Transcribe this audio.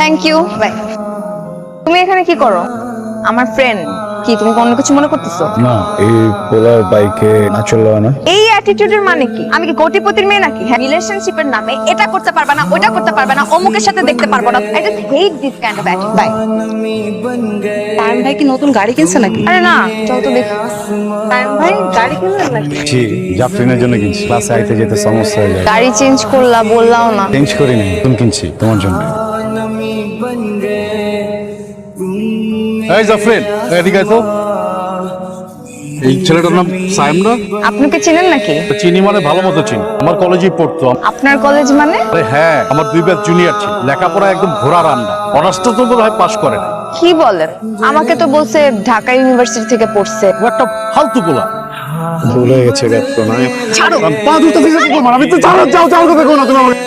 Thank you, by. তুমি এখানে কি করো? আমার ফ্রেন্ড। কি তুমি অন্য কিছু মনে করতেছো? না, এই পোলার বাইকে না চললো না। এই অ্যাটিটিউডের মানে কি? আমি কি কোটিপতির মেয়ে নাকি? হ্যাঁ, রিলেশনশিপের নামে এটা করতে পারবে না, ওটা করতে পারবে না, অমুকের সাথে দেখতে পারবো না। I just hate this kind of attitude. Bye. তাইম ভাই কি নতুন গাড়ি কিনছে নাকি? আরে না, চল তো দেখি। তাইম ভাই গাড়ি কিনলেন নাকি? জি, জাফরিনের জন্য কিনছি। ক্লাসে আইতে যেতে সমস্যা হয়ে যায়। গাড়ি চেঞ্জ করলা, বললাও না। চেঞ্জ করিনি, নতুন কিনছি তোমার জন্য। এই জাফরিন, এদিকে আয় তো। এই ছেলেটার নাম সাইম না? আপনাকে চেনেন নাকি? চিনি মানে ভালো মতো চিনি, আমার কলেজেই পড়তো। আপনার কলেজ মানে? আরে হ্যাঁ, আমার 2 ব্যাচ জুনিয়র ছিল। লেখাপড়া একদম ঘোড়া রান্না। অনার্সটা তো বোধহয় পাস করে না। কি বলেন? আমাকে তো বলছে ঢাকা ইউনিভার্সিটি থেকে পড়ছে। ও একটা ফালতু পোলা। ভুল হয়ে গেছে ব্যস্ত না। ছাড়ো, পা দুটো দিকে আমি তো ছাড়ো, যাও যাও, কথা কো না তুমি আমাকে।